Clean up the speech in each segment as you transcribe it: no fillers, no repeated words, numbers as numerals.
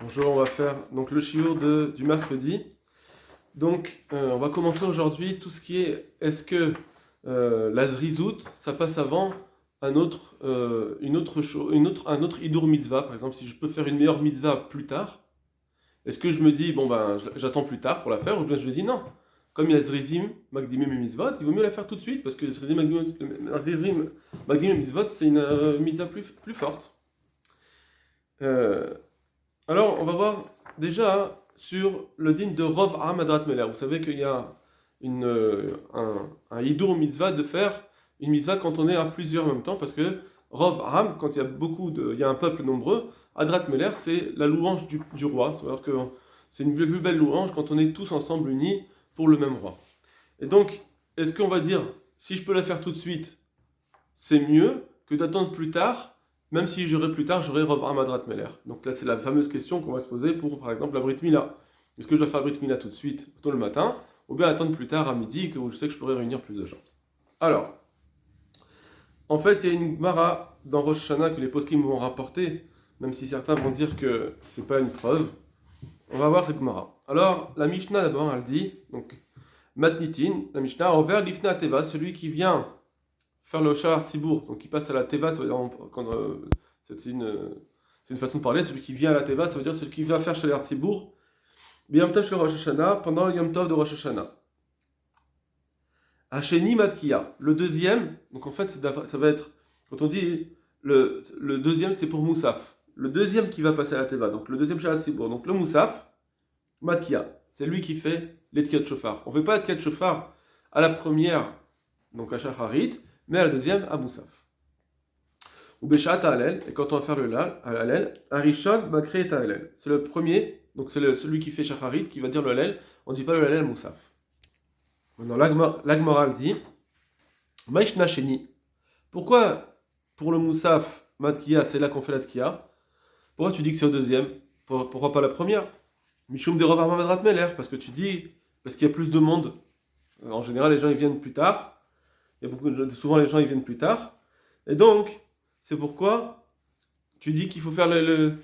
Bonjour, on va faire donc le shiur du mercredi. Donc, on va commencer aujourd'hui tout ce qui est-ce que la zrizout, ça passe avant un autre hidur mitzvah. Par exemple, si je peux faire une meilleure mitzvah plus tard, est-ce que je me dis, bon ben, j'attends plus tard pour la faire, ou bien je me dis non. Comme il y a zrizim, magdimim et mitzvot, il vaut mieux la faire tout de suite, parce que zrizim, magdimim et mitzvot, c'est une mitzvah plus forte. Euh, alors, on va voir déjà sur le din de Rov Am Adrat Meler. Vous savez qu'il y a un hidour mitzvah de faire une mitzvah quand on est à plusieurs en même temps, parce que Rov Am, quand il y a un peuple nombreux, Adrat Meler, c'est la louange du roi. C'est-à-dire que c'est une plus belle louange quand on est tous ensemble unis pour le même roi. Et donc, est-ce qu'on va dire, si je peux la faire tout de suite, c'est mieux que d'attendre plus tard, même si j'aurai plus tard, j'aurai Rov Amadrat Meler. Donc là, c'est la fameuse question qu'on va se poser pour, par exemple, la Brit Mila. Est-ce que je dois faire la Brit Mila tout de suite, tôt le matin, ou bien attendre plus tard à midi, que je sais que je pourrais réunir plus de gens? Alors, en fait, il y a une Gemara dans Rosh Hashanah que les poskim vont rapporter, même si certains vont dire que c'est pas une preuve. On va voir cette Gemara. Alors, la Mishnah d'abord, elle dit, donc, Matnitin, la Mishnah, envers l'Ifna Teva, celui qui vient faire le Shahar Tzibour, donc qui passe à la Teva, ça veut dire c'est une façon de parler, celui qui vient à la Teva, ça veut dire celui qui va faire Shahar Tzibour, Yom Tov de Rosh Hashanah, pendant Yom Tov de Rosh Hashanah. Hacheni Matkia, le deuxième, donc en fait ça va être, quand on dit le deuxième c'est pour Moussaf, le deuxième qui va passer à la Teva, donc le deuxième Shahar Tzibour, donc le Moussaf, Matkia, c'est lui qui fait l'Etkiat Shofar. On ne fait pas l'Etkiat Shofar à la première, donc à Shacharit, mais à la deuxième, à Moussaf. Ou Beshat Hallel, et quand on va faire le Hallel, Arishon Makre et Hallel. C'est le premier, donc c'est celui qui fait Shacharit, qui va dire le Hallel, on ne dit pas le Hallel Moussaf. Maintenant, l'Agmoral dit, Maishna Sheni. Pourquoi pour le Moussaf, Matkia, c'est là qu'on fait la Tkia? Pourquoi tu dis que c'est au deuxième? Pourquoi pas la première? Mishum de Rov Madrat Meler, parce que tu dis, parce qu'il y a plus de monde. En général, les gens ils viennent plus tard. Il y a souvent les gens ils viennent plus tard. Et donc, c'est pourquoi tu dis qu'il faut faire le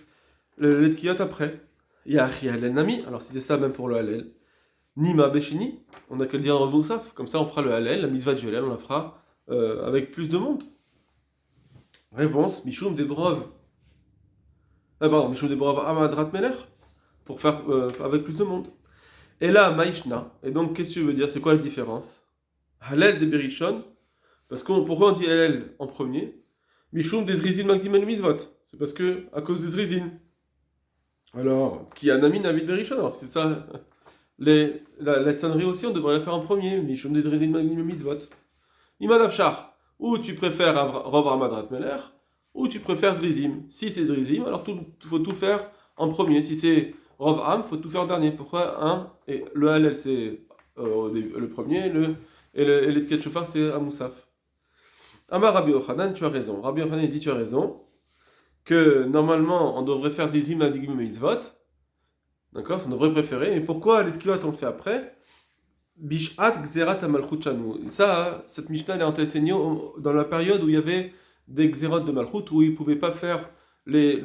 Letkiyot après. Il y a Achi Hallel Nami, alors si c'est ça même pour le Hallel. Nima Beshini, on n'a qu'à le dire en Moussaf. Comme ça, on fera le Hallel, la mitzvah du Hallel, on la fera avec plus de monde. Réponse, Mishum Debrov. Mishum Debrov Amadrat Meler, pour faire avec plus de monde. Et là, Maishna. Et donc, qu'est-ce que tu veux dire? C'est quoi la différence? Hallel de Berishon, parce que pourquoi on dit Hallel en premier? Mishum des Zrizin Magdim el Mizvot. C'est parce que, à cause des Zrizin. Alors, qui a Nami Navid Berishon? Alors, c'est ça. La sonnerie aussi, on devrait la faire en premier. Mishum des Zrizin Magdim el Mizvot. Imad Afshar. Ou tu préfères Rov Ramadrat Meler, ou tu préfères Zrizim. Si c'est Zrizim, alors il faut tout faire en premier. Si c'est Rov Am, il faut tout faire en dernier. Pourquoi un? Et le Hallel, c'est le premier, et le Tket Shofar, c'est à Moussaf. Amar Rabbi Yochanan, tu as raison. Rabbi Yochanan dit tu as raison, que normalement on devrait faire Zizim Adigim Mitzvot. D'accord, c'est on devrait préférer. Mais pourquoi les Tkiot on le fait après? Bishat Gzerat Amalchut Shanu. Ça, cette Mishnah elle est enseignée dans la période où il y avait des Gzerot de Malchut, où ils ne pouvaient pas faire les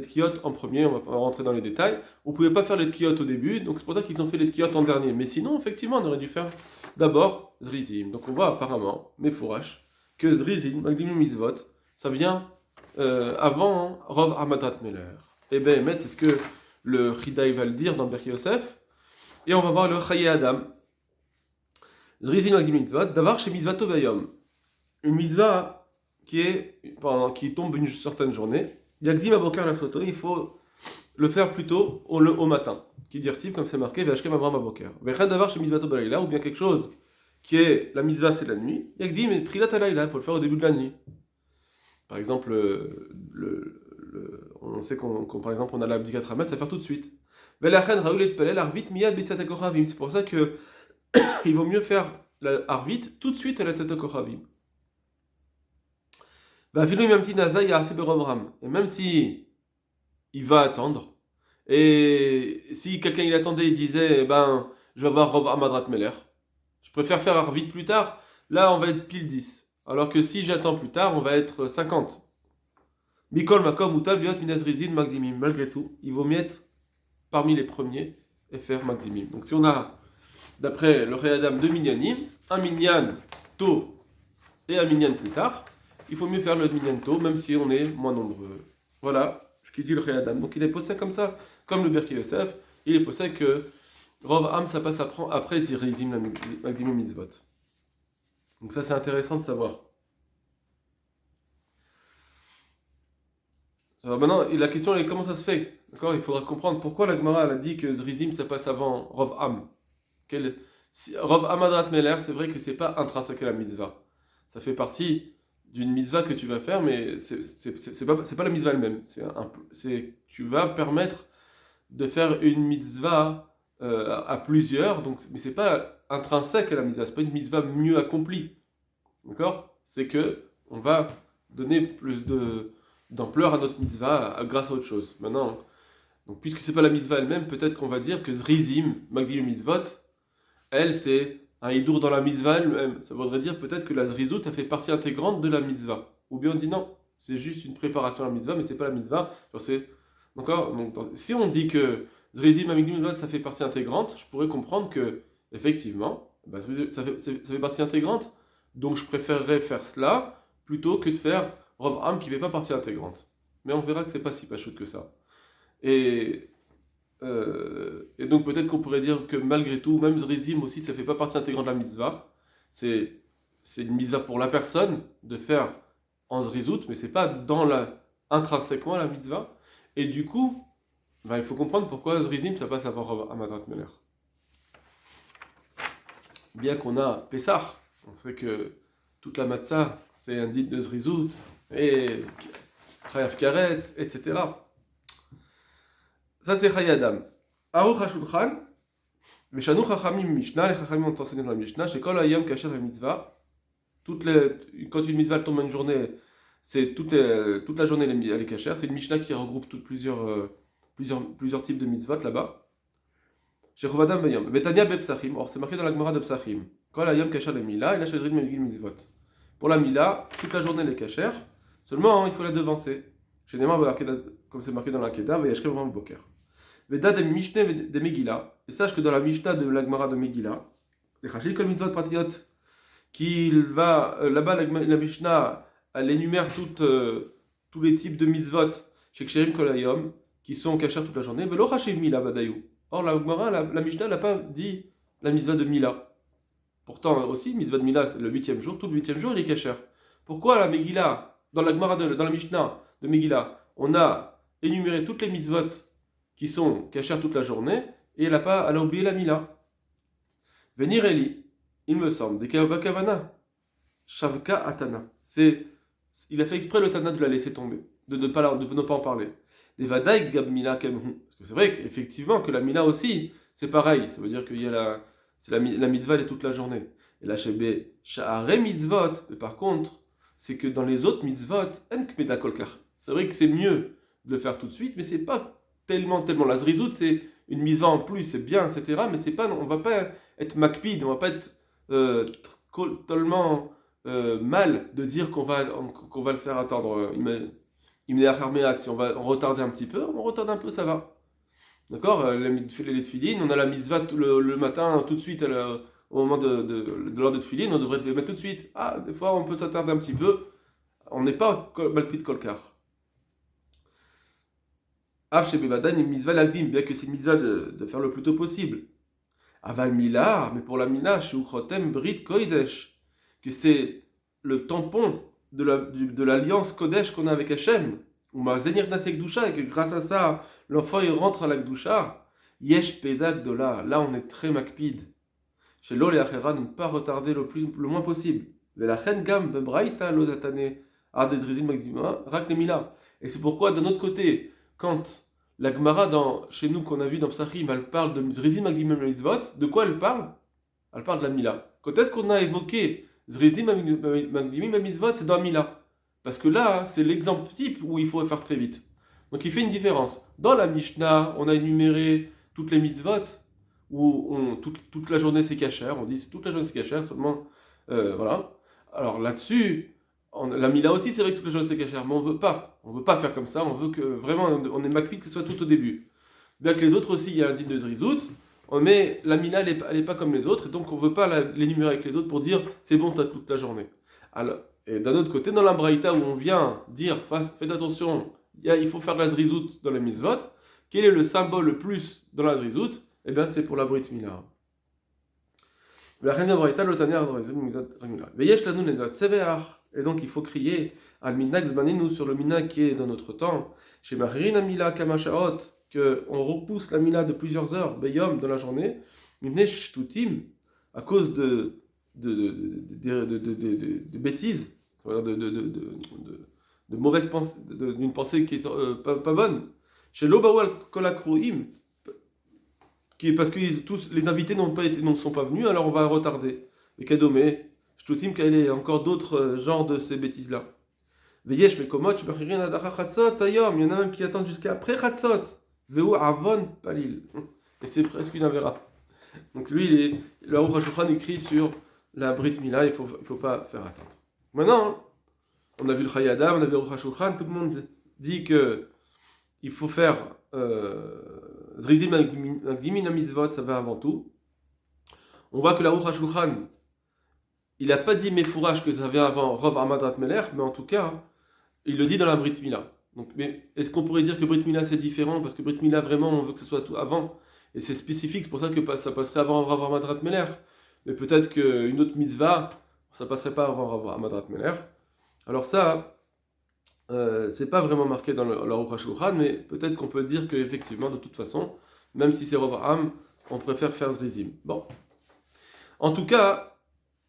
Tkiot en premier, on va pas rentrer dans les détails. On ne pouvait pas faire les Tkiot au début, donc c'est pour ça qu'ils ont fait les Tkiot en dernier. Mais sinon, effectivement, on aurait dû faire d'abord Zrizim. Donc on voit apparemment, Mefourash, que Zrizim, Magdim Mitzvot, ça vient avant Rov Amadrat Meler. Et bien, c'est ce que le Chidaï va le dire dans Berki Yosef. Et on va voir le Chaye Adam. Zrizim Magdim Mitzvot, d'avoir chez Mitzvato Bayom. Une mitzvah qui tombe une certaine journée. Yagdim Abokar la photo, il faut le faire plutôt au matin. Qui dit comme c'est marqué, Vashkem Abraham Abokar. Vechad d'avoir chez Mitzvato Balayla, ou bien quelque chose qui est la mitzvah, c'est la nuit. Yagdim et Trilat Alayla, il faut le faire au début de la nuit. Par exemple, on sait par exemple, on a l'abdikat Ramas à faire tout de suite. C'est pour ça que il vaut mieux faire la Arvit tout de suite à la Setakoravim. Et même si il va attendre, et si quelqu'un il attendait et disait, je vais avoir Rov Amadrat Meler, je préfère faire Arvit plus tard, là on va être pile 10. Alors que si j'attends plus tard, on va être 50. Mikol makom uta viot minaz rizin magdimim. Malgré tout, il vaut mettre parmi les premiers et faire magdimim. Donc si on a, d'après le Réadam, deux minyanim, un minyan tôt et un minyan plus tard, il faut mieux faire le minyan tôt, même si on est moins nombreux. Voilà ce qu'il dit le Réadam. Donc il est posé comme ça, comme le Berki Yosef, il est posé que Rov Am, ça passe après Zirizim, Magdimim Mitzvot. Donc ça c'est intéressant de savoir. Alors maintenant, la question est comment ça se fait. D'accord, il faudra comprendre pourquoi la Gemara a dit que Zrizim ça passe avant Rov Am. Rov Am Adrat Meler, c'est vrai que c'est pas intrinsèque à la mitzvah. Ça fait partie d'une mitzvah que tu vas faire, mais c'est pas la mitzvah elle-même. Tu vas permettre de faire une mitzvah à plusieurs, donc, mais c'est pas intrinsèque à la mitzvah, c'est pas une mitzvah mieux accomplie. D'accord? C'est que on va donner plus d'ampleur à notre mitzvah grâce à autre chose. Maintenant, donc, puisque c'est pas la mitzvah elle-même, peut-être qu'on va dire que Zrizim, Magdilim Mitzvot, elle c'est un hidour dans la mitzvah elle-même. Ça voudrait dire peut-être que la Zrizout a fait partie intégrante de la mitzvah. Ou bien on dit non, c'est juste une préparation à la mitzvah, mais c'est pas la mitzvah. D'accord? Donc, si on dit que Zrizim, Magdilim Mitzvot, ça fait partie intégrante, je pourrais comprendre que, effectivement, ça fait partie intégrante, donc je préférerais faire cela plutôt que de faire Rov Am qui ne fait pas partie intégrante. Mais on verra que c'est pas si pachout que ça. Et donc peut-être qu'on pourrait dire que malgré tout, même Zrizim aussi, ça fait pas partie intégrante de la mitzvah. C'est une mitzvah pour la personne de faire en Zrizout, mais c'est pas intrinsèquement la mitzvah. Et du coup, il faut comprendre pourquoi Zrizim ça passe avant Rov Am Adrat Meler. Bien qu'on a Pessah, on sait que toute la matzah, c'est un dit de Zrizout, et Chayav Karet, etc. Ça c'est Chayadam. Aruch HaShulchan, Veshanu Chachamim Mishnah, les Chachamim ont enseigné dans la Mishnah, chez Kol Hayom Kasher HaMitzvah, quand une mitzvah tombe une journée, c'est toute la journée elle est kasher, c'est une Mishnah qui regroupe plusieurs types de mitzvot là-bas. Chez Chovadam Bayom, Betania Bepsachim, or c'est marqué dans la Gemara de Psachim, Kol Hayom Kasher le Mila, et là chez Zrid Megil Mitzvot. Pour la Mila, toute la journée elle est kasher, seulement il faut la devancer. Chez Neymar, comme c'est marqué dans la Kedah, Vayashkev Ram Boker. Veda de Mishneh de Megillah, et sache que dans la Mishnah de la Gemara de Megillah, les Chachil Kol Mitzvot Pratiyot, là-bas la Mishnah, elle énumère tous les types de mitzvot chez Ksherim Kol Hayom, qui sont kasher toute la journée, Velo Chachil Mila Badayou. Or la Gemara, la Mishnah n'a pas dit la mitzvah de Mila. Pourtant aussi, mitzvah de Mila, c'est le 8e jour, tout le 8e jour il est kasher. Pourquoi la Megillah, dans la Gemara dans la Mishnah de Megillah, on a énuméré toutes les mitzvot qui sont kasher toute la journée, et elle a oublié la Mila. Venir Eli, il me semble, des Kavana, Shavka Atana. Il a fait exprès le Tana de la laisser tomber, de ne pas en parler. Des Vadaï Gab Mila Kemhu. Parce que c'est vrai qu'effectivement, que la Mila aussi, c'est pareil. Ça veut dire qu'il y a la mitzvah, elle est toute la journée. Et la Shebe Sha'are Mitzvot, mais par contre, c'est que dans les autres mitzvot, Enkmeda Kolkar. C'est vrai que c'est mieux de le faire tout de suite, mais c'est pas tellement. La Zrizout, c'est une mitzvah en plus, c'est bien, etc. Mais c'est pas, on va pas être makpid, on va pas être tellement mal de dire qu'on va le faire attendre. Si on va retarder un petit peu, on retarde un peu, ça va. D'accord? Les tefilines, on a la mitzvah le matin, tout de suite, au moment de l'heure de tefilines, on devrait les mettre tout de suite. Ah, des fois, on peut s'attarder un petit peu. On n'est pas malpid kolkar. Av shebevadan une mitzvah l'aldim, bien que c'est une mitzvah de faire le plus tôt possible. Aval Mila, mais pour la Mila, chez Ukrotem Brit Kodesh, que c'est le tampon de l'alliance Kodesh qu'on a avec Hachem, ou ma Zenir Nasek Gdusha, et que grâce à ça, l'enfant il rentre à la Gdusha, Yesh Pedak de là on est très makpid. Chez l'Ol et Achera, ne pas retarder le moins possible. La Chen Gam Bebraïta Lodatane, Ardezrizin Maxima, Rak Mila. Et c'est pourquoi, d'un autre côté, quand la Gemara chez nous qu'on a vu dans Psachim, elle parle de Zrizim Magdimim Mitzvot. De quoi elle parle? Elle parle de la Mila. Quand est-ce qu'on a évoqué Zrizim Magdimim Mitzvot? C'est dans la Mila. Parce que là, c'est l'exemple type où il faut faire très vite. Donc il fait une différence. Dans la Mishnah, on a énuméré toutes les mitzvot, où toute la journée c'est kasher. On dit toute la journée c'est kasher, seulement. Voilà. Alors là-dessus, la Mila aussi, c'est vrai que toute la journée c'est kasher, mais on ne veut pas. On ne veut pas faire comme ça, on veut que vraiment on est makpid que ce soit tout au début. Bien que les autres aussi, il y a un din de zrizout, mais la mina, elle n'est pas comme les autres, et donc on ne veut pas l'énumérer avec les autres pour dire c'est bon, tu as toute la journée. Alors, et d'un autre côté, dans la braïta où on vient dire faites attention, il faut faire de la zrizout dans les mitzvot, quel est le symbole le plus dans la zrizout? Eh bien, c'est pour la brit mila. Et donc il faut crier al minag zmaninu sur le minag qui est dans notre temps. Chez Maririna mila kamashaot, qu'on repousse la mila de plusieurs heures, beyom dans la journée, mimnesh tutim, à cause de bêtises, de mauvaises pensées, d'une pensée qui est pas bonne. Chez l'obawal kolakroim, parce que tous les invités ne sont pas venus, alors on va retarder. Et kadomé, shtutim qu'il y a encore d'autres genres de ces bêtises-là. Veyesh mekomot, shmechirin adachar chatzot, ayom, il y en a même qui attendent jusqu'à après chatzot. Veu avon palil. Et c'est presque une avéra. Donc lui, le Aruch HaShulchan écrit sur la Brit Mila, il faut pas faire attendre. Maintenant, on a vu le Chayei Adam, on a vu le Aruch HaShulchan, tout le monde dit que il faut faire Zrizim Agdimin Amizvot, ça va avant tout. On voit que l'Aruch HaShulchan, il n'a pas dit Mefourash que ça vient avant Rov Amadrat Meler, mais en tout cas, il le dit dans la Brit Mila. Donc, mais est-ce qu'on pourrait dire que Brit Mila c'est différent? Parce que Brit Mila, vraiment, on veut que ce soit tout avant. Et c'est spécifique, c'est pour ça que ça passerait avant Rav Amadrat Meler. Mais peut-être qu'une autre mitzvah, ça passerait pas avant Rav Amadrat Meler. Alors ça, c'est pas vraiment marqué dans l'Aruch HaShulchan, mais peut-être qu'on peut dire qu'effectivement, de toute façon, même si c'est Rav Am, on préfère faire Zrizim. Bon. En tout cas,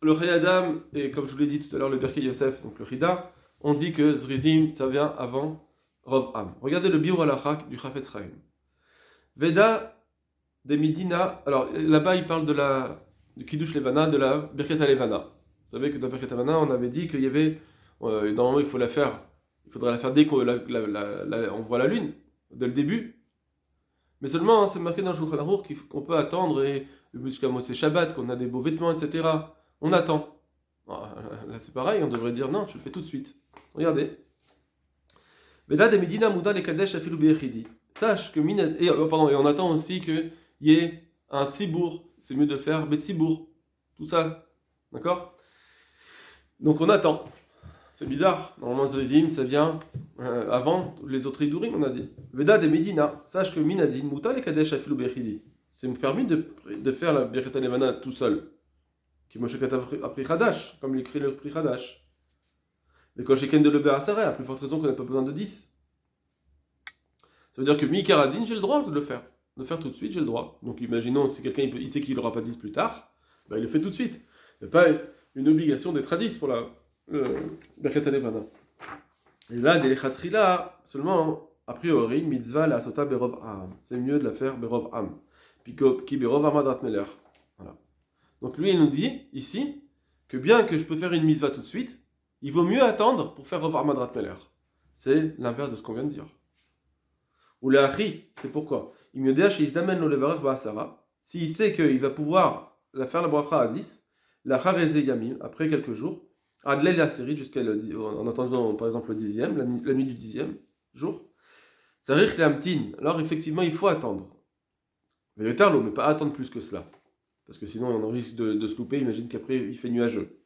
le Chayei Adam, et comme je vous l'ai dit tout à l'heure, le Birkei Yosef, donc le Rida, on dit que Zrizim, ça vient avant Rav Am. Regardez le Biur Halacha du Chafetz Chaim. Veda des Midina, alors là-bas il parle du Kiddush Levana, de la Birkat Levana. Vous savez que dans la Birkat Levana, on avait dit qu'il y avait, normalement il faudrait la faire dès qu'on on voit la lune, dès le début. Mais seulement, c'est marqué dans le Shulchan Aruch qu'on peut attendre, et jusqu'à Motzei Shabbat, qu'on a des beaux vêtements, etc. On attend. Là c'est pareil, on devrait dire non, je le fais tout de suite. Regardez. Veda de Medina Mouda le Kadesh Afilu Beyechidi. Sache que et on attend aussi qu'il y ait un tzibour. C'est mieux de faire betzibour. Tout ça. D'accord? Donc on attend. C'est bizarre. Normalement, Zrizim, ça vient avant les autres Idurim, on a dit. Veda de Medina. Sache que Minadin Mouta le Kadesh Afilu Beyechidi. C'est permis de faire la Birkat Levana tout seul. Qui Moshe Katav Pri Hadash, comme l'écrit le Pri Hadash. Mais quand j'ai Ken de Leber Asareh, à plus forte raison qu'on n'a pas besoin de 10. Ça veut dire que Mi-Karadin, j'ai le droit de le faire. De le faire tout de suite, j'ai le droit. Donc imaginons, si quelqu'un il sait qu'il n'aura pas 10 plus tard, ben, il le fait tout de suite. Il n'y a pas une obligation d'être à 10 pour la Birkat Levana. Et là, des Lechatchila, seulement, a priori, Mitzvah la Sota Berov Am. C'est mieux de la faire Berov Am. Ki Berov Amadrat Meler. Voilà. Donc lui, il nous dit, ici, que bien que je peux faire une Mitzvah tout de suite, il vaut mieux attendre pour faire Rov Amadrat Meler. C'est l'inverse de ce qu'on vient de dire. Ou le Achi, c'est pourquoi. Il me dit, s'il sait qu'il va pouvoir faire la bracha à 10, la Chareze Yamim, après quelques jours, Adlel la série en attendant par exemple le 10e, la nuit du 10e jour, Sarich Lamtin, alors effectivement il faut attendre. Mais le tarlo, mais pas attendre plus que cela. Parce que sinon on risque de se louper, imagine qu'après il fait nuageux.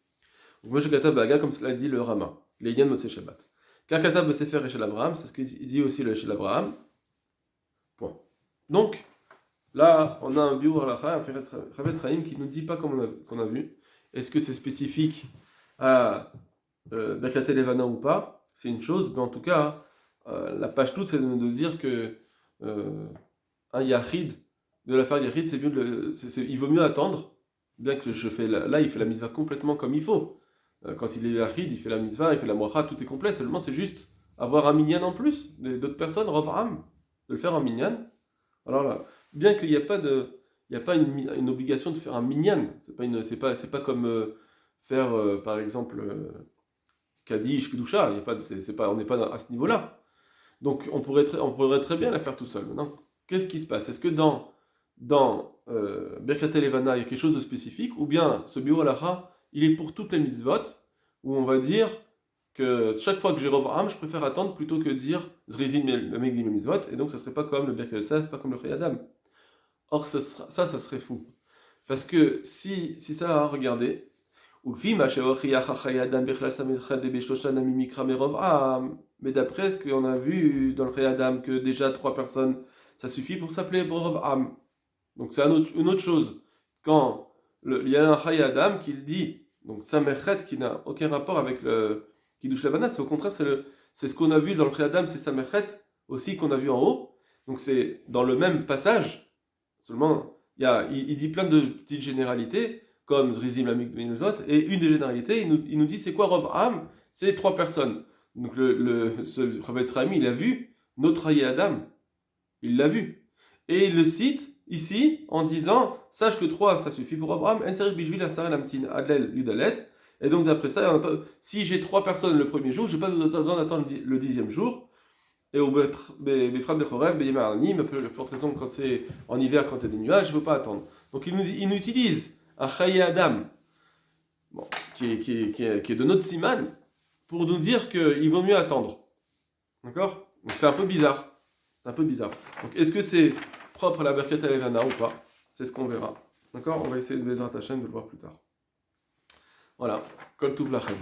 Donc Moshe Katav Baga, comme cela dit le Rama, les Yan Motzei Shabbat. Car Katav Sefer Eshel Abraham, c'est ce qu'il dit aussi le Eshel Abraham. Point. Donc, là, on a un Biur Halacha, un Chafetz Chaim qui ne nous dit pas comme on a vu. Est-ce que c'est spécifique à Birkat Levana ou pas? C'est une chose, mais en tout cas, la page toute, c'est de dire que un Yachid, de la faire Yachid, c'est mieux il vaut mieux attendre, bien que je fais là, il fait la mitzvah complètement comme il faut. Quand il est Yachid, il fait la mitzvah, il fait la moacha, tout est complet, seulement c'est juste avoir un minyan en plus, d'autres personnes, Rav Am, de le faire en minyan. Alors là, bien qu'il n'y a pas une obligation de faire un minyan, c'est pas comme faire par exemple Kaddish, Kedusha, on n'est pas à ce niveau-là. Donc on pourrait très bien la faire tout seul. Maintenant, qu'est-ce qui se passe? Est-ce que dans Birkat Levana il y a quelque chose de spécifique, ou bien ce Biur Halacha il est pour toutes les mitzvot, où on va dire que chaque fois que j'ai Rovam, je préfère attendre plutôt que dire Zrizin Megdim Mizvot, et donc ça serait pas comme le Birkat Yosef, pas comme le Chayadam. Or, ça serait fou. Parce que si ça a regardé, mais d'après ce qu'on a vu dans le Chayadam, que déjà 3 personnes, ça suffit pour s'appeler Rovam. Donc c'est une autre chose. Quand il y a un Chayadam qui le dit, donc Samerchet qui n'a aucun rapport avec le Kiddush Lavana, c'est au contraire, c'est ce qu'on a vu dans le Chayadam, c'est Samerchet aussi qu'on a vu en haut. Donc c'est dans le même passage, seulement il dit plein de petites généralités, comme Zrizim Lamik Benuzot, et une des généralités, il nous dit c'est quoi Rov Am? C'est 3 personnes. Donc ce Rav Rami, il a vu notre Chayadam, il l'a vu. Et il le cite ici en disant sache que 3 ça suffit pour Abraham, Adlel Yudalet. Et donc d'après ça, si j'ai 3 personnes le premier jour, je n'ai pas besoin d'attendre le 10e jour. Et au Befram de Chorev, Beyemarani, pour raison quand c'est en hiver, quand il y a des nuages, je ne veux pas attendre. Donc il utilise un Chaye Adam, bon, qui est de notre Siman, pour nous dire qu'il vaut mieux attendre. D'accord? Donc c'est un peu bizarre. C'est un peu bizarre. Donc est-ce que c'est propre à la Birkat Levana ou pas? C'est ce qu'on verra. D'accord? On va essayer de Bezrat Hashem de le voir plus tard. Voilà. Kol Tuv Lachem.